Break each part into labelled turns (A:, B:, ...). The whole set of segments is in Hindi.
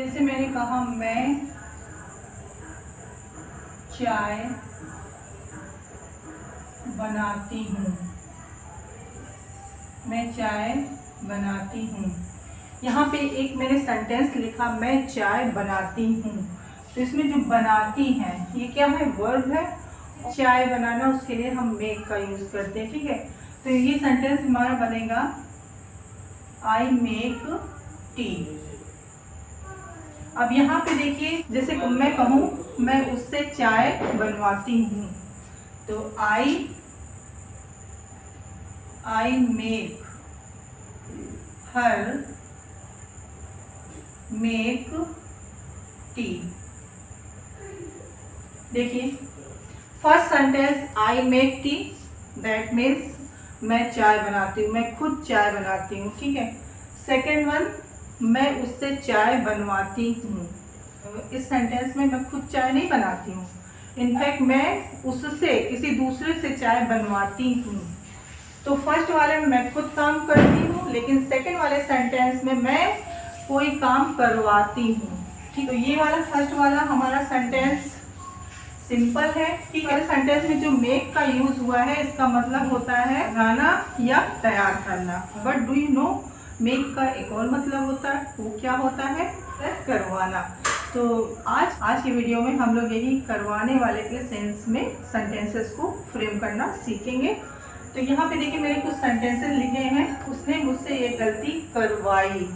A: जैसे मैंने कहा मैं चाय बनाती हूँ, मैं चाय बनाती हूँ। यहाँ पे एक मैंने सेंटेंस लिखा मैं चाय बनाती हूँ, तो इसमें जो बनाती है ये क्या है, वर्ब है। चाय बनाना उसके लिए हम मेक का यूज करते हैं, ठीक है। तो ये सेंटेंस हमारा बनेगा आई मेक टी। अब यहाँ पे देखिए, जैसे मैं कहूँ मैं उससे चाय बनवाती हूँ, तो I make her make tea. देखिए first sentence I make tea, that means मैं चाय बनाती हूँ, मैं खुद चाय बनाती हूँ, ठीक है। सेकेंड वन, मैं उससे चाय बनवाती हूँ। इस सेंटेंस में मैं खुद चाय नहीं बनाती हूँ, इनफैक्ट मैं उससे किसी दूसरे से चाय बनवाती हूँ। तो फर्स्ट वाले में मैं खुद काम करती हूँ, लेकिन सेकेंड वाले सेंटेंस में मैं कोई काम करवाती हूँ, ठीक। तो ये वाला फर्स्ट वाला हमारा सेंटेंस सिंपल है, ठीक है। सेंटेंस में जो मेक का यूज हुआ है इसका मतलब होता है बनाना या तैयार करना। But do you know make का एक और मतलब होता है, वो क्या होता है, करवाना। तो आज की वीडियो में हम लोग यही करवाने वाले के सेंस में सेंटेंसेस को फ्रेम करना सीखेंगे। तो यहाँ पे देखिए मैंने कुछ सेंटेंसेस लिखे हैं। उसने मुझसे ये गलती करवाई,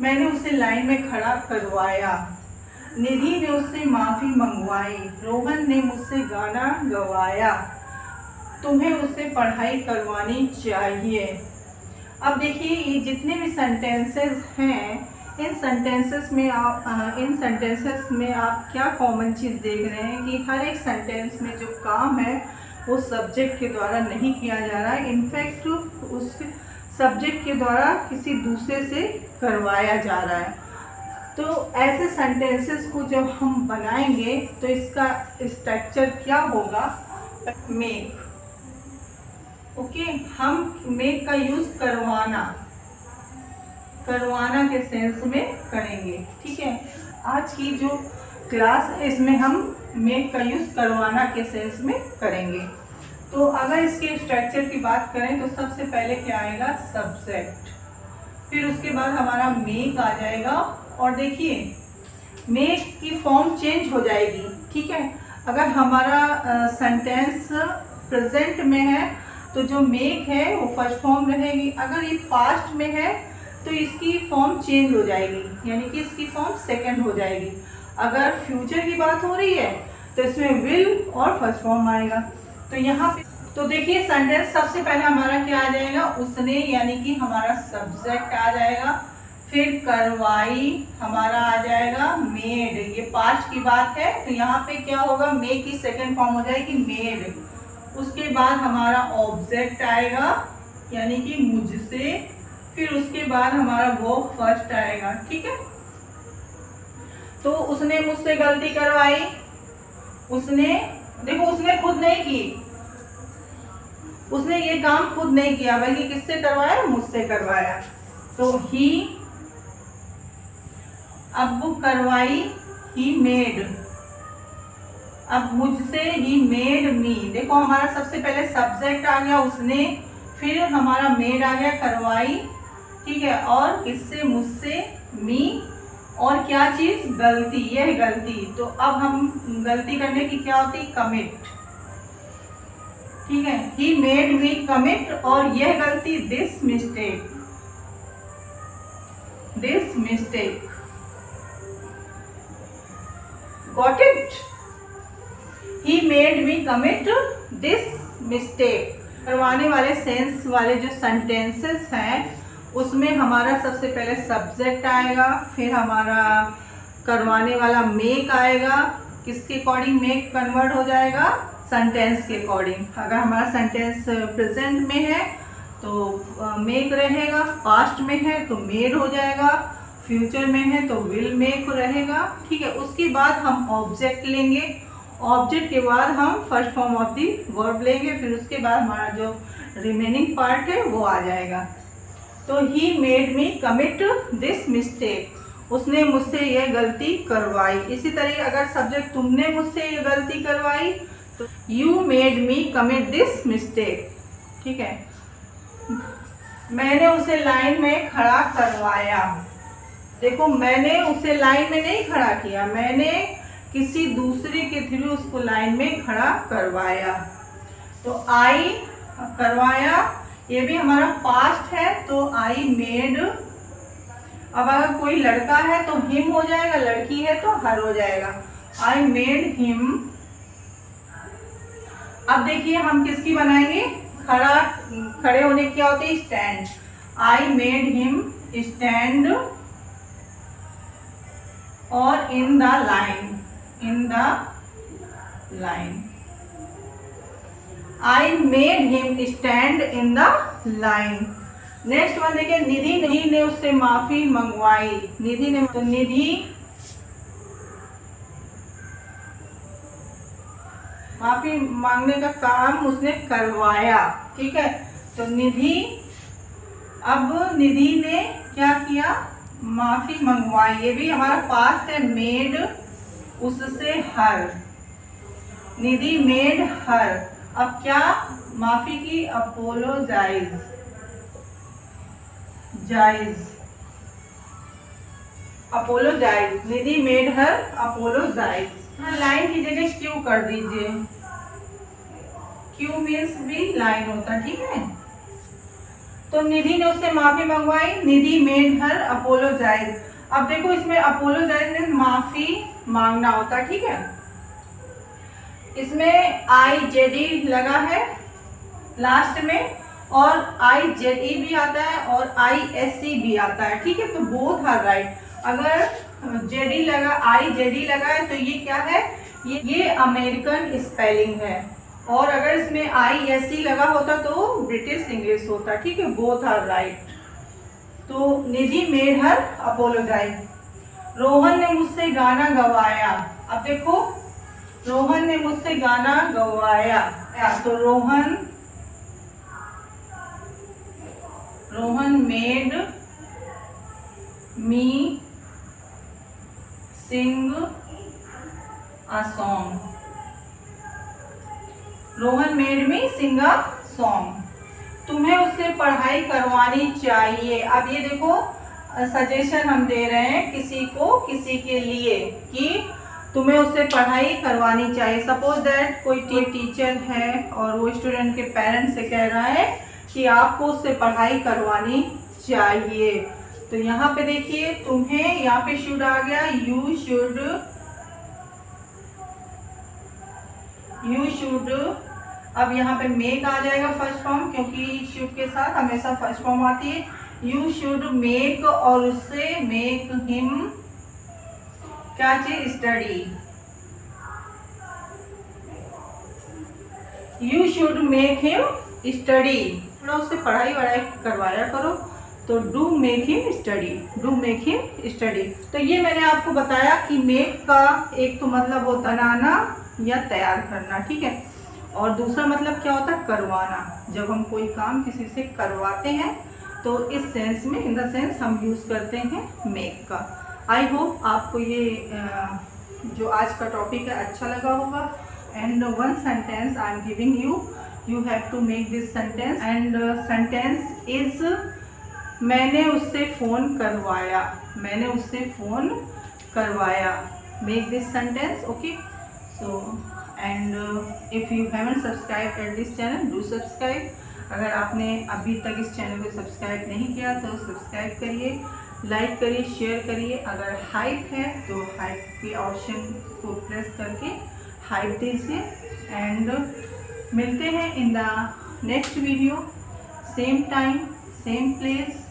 A: मैंने उसे लाइन में खड़ा करवाया, निधि ने उससे माफी मंगवाई, रोहन ने मुझसे गाना गवाया, तुम्हें उससे पढ़ाई करवानी चाहिए। अब देखिए ये जितने भी सेंटेंसेस हैं, इन सेंटेंसेस में आप क्या कॉमन चीज़ देख रहे हैं कि हर एक सेंटेंस में जो काम है वो सब्जेक्ट के द्वारा नहीं किया जा रहा है, इनफैक्ट उस सब्जेक्ट के द्वारा किसी दूसरे से करवाया जा रहा है। तो ऐसे सेंटेंसेस को जब हम बनाएंगे तो इसका स्ट्रक्चर क्या होगा, मेक। ओके, हम मेक का यूज करवाना के सेंस में करेंगे, ठीक है। आज की जो क्लास है इसमें हम मेक का यूज करवाना के सेंस में करेंगे। तो अगर इसके स्ट्रक्चर की बात करें तो सबसे पहले क्या आएगा, सब्जेक्ट, फिर उसके बाद हमारा मेक आ जाएगा। और देखिए मेक की फॉर्म चेंज हो जाएगी, ठीक है। अगर हमारा सेंटेंस प्रेजेंट में है तो जो मेक है वो फर्स्ट फॉर्म रहेगी, अगर ये पास्ट में है तो इसकी फॉर्म चेंज हो जाएगी, यानी कि इसकी फॉर्म सेकंड हो जाएगी। अगर फ्यूचर की बात हो रही है तो इसमें विल और फर्स्ट फॉर्म आएगा। तो यहाँ पे तो देखिए सेंटेंस सबसे पहले हमारा क्या आ जाएगा, उसने, यानी कि हमारा सब्जेक्ट आ जाएगा। फिर करवाई हमारा आ जाएगा मेड, ये पास्ट की बात है तो यहाँ पे क्या होगा, मेक की सेकंड फॉर्म हो जाएगी मेड। उसके बाद हमारा ऑब्जेक्ट आएगा, यानी कि मुझसे, फिर उसके बाद हमारा वो फर्स्ट आएगा, ठीक है। तो उसने मुझसे गलती करवाई, उसने, देखो उसने खुद नहीं की, उसने ये काम खुद नहीं किया बल्कि किससे करवाया, मुझसे करवाया। तो ही, अब करवाई ही मेड, अब मुझसे ही मेड मी। देखो हमारा सबसे पहले सब्जेक्ट आ गया उसने, फिर हमारा मेड आ गया करवाई, ठीक है, और किससे, मुझसे, मी, और क्या चीज, गलती, यह गलती। तो अब हम गलती करने की क्या होती, कमिट, ठीक है। ही मेड मी कमिट, और यह गलती, this mistake, got it. He made me commit this mistake. करवाने वाले सेंस वाले जो सेंटेंसेस हैं उसमें हमारा सबसे पहले सब्जेक्ट आएगा, फिर हमारा करवाने वाला मेक आएगा। किसके अकॉर्डिंग मेक कन्वर्ट हो जाएगा, सेंटेंस के अकॉर्डिंग। अगर हमारा सेंटेंस प्रेजेंट में है तो मेक रहेगा, पास्ट में है तो मेड हो जाएगा, फ्यूचर में है तो विल मेक रहेगा, ठीक है। उसके बाद हम ऑब्जेक्ट लेंगे, ऑब्जेक्ट के बाद हम first form of the verb लेंगे, फिर उसके बाद हमारा जो रिमेनिंग पार्ट है वो आ जाएगा। तो he made me commit this mistake, उसने मुझसे ये गलती करवाई। इसी तरह अगर सब्जेक्ट तुमने मुझसे ये गलती करवाई तो you made me commit this mistake. ठीक है, मैंने उसे लाइन में खड़ा करवाया। देखो, मैंने उसे लाइन में नहीं खड़ा किया, मैंने किसी दूसरे के थ्रू उसको लाइन में खड़ा करवाया। तो आई करवाया, ये भी हमारा पास्ट है, तो आई मेड। अब अगर कोई लड़का है तो हिम हो जाएगा, लड़की है तो हर हो जाएगा। आई मेड हिम। अब देखिए हम किसकी बनाएंगे, खड़े होने की क्या होती है, stand. I made him stand और in the line, I made him stand in the line. Next one देखिए, निधि ने उससे माफी मंगवाई। निधि ने, तो निधि माफी मांगने का काम उसने करवाया। ठीक है, तो निधि, अब निधि ने क्या किया, माफी मंगवाई। ये भी हमारा पास्ट है, मेड उससे हर। निधि मेड हर, अब क्या माफी की, अपोलोजाइज, अपोलोजाइज। निधि मेड हर अपोलोजाइज। लाइन की जगह क्यू कर दीजिए, क्यू मीन्स भी लाइन होता। ठीक है, तो निधि ने उससे माफी मंगवाई, निधि मेड हर अपोलोजाइज। अब देखो इसमें अपोलोजाइज मीन्स माफी मांगना होता। ठीक है, इसमें IJD लगा है लास्ट में, और IZE भी आता है और ISC भी आता है। ठीक है, तो बोथ आर राइट। अगर IJD लगा है तो ये क्या है, ये अमेरिकन स्पेलिंग है, और अगर इसमें ISC लगा होता तो ब्रिटिश इंग्लिश होता। ठीक है, बोथ आर राइट। तो Nidhi made her apologize. Rohan ने मुझसे गाना गवाया। अब देखो, रोहन ने मुझसे गाना गवाया, तो Rohan made me sing a song. Rohan made me sing a song. तुम्हें उससे पढ़ाई करवानी चाहिए। अब ये देखो, सजेशन हम दे रहे हैं किसी को, किसी के लिए, कि तुम्हें उससे पढ़ाई करवानी चाहिए। सपोज दैट कोई टीचर है और वो स्टूडेंट के पेरेंट्स से कह रहा है कि आपको उससे पढ़ाई करवानी चाहिए। तो यहाँ पे देखिए, तुम्हें, यहाँ पे शुड आ गया, यू शुड। अब यहाँ पे मेक आ जाएगा फर्स्ट फॉर्म, क्योंकि शुड के साथ हमेशा फर्स्ट फॉर्म आती है। यू शुड मेक, और उससे मेक हिम क्या चीज, study. You should make him study, थोड़ा उससे पढ़ाई वढ़ाई करवाया करो। तो डू मेक हिम स्टडी। तो ये मैंने आपको बताया कि मेक का एक तो मतलब होता बनाना या तैयार करना। ठीक है, और दूसरा मतलब क्या होता है, करवाना। जब हम कोई काम किसी से करवाते हैं तो इस सेंस में, इन द सेंस हम यूज़ करते हैं मेक का। आई होप आपको ये जो आज का टॉपिक है अच्छा लगा होगा। And one sentence I am giving you have to make this sentence, and sentence is मैंने उससे फ़ोन करवाया। Make this sentence, okay. So and if you haven't subscribe at this channel, do subscribe. अगर आपने अभी तक इस चैनल को सब्सक्राइब नहीं किया तो सब्सक्राइब करिए, लाइक करिए, शेयर करिए। अगर हाइप है तो हाइप के ऑप्शन को प्रेस करके हाइप दीजिए। एंड मिलते हैं in the next video, same time, same place.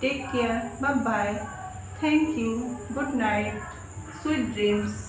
A: Take care, bye bye, thank you, good night, sweet dreams.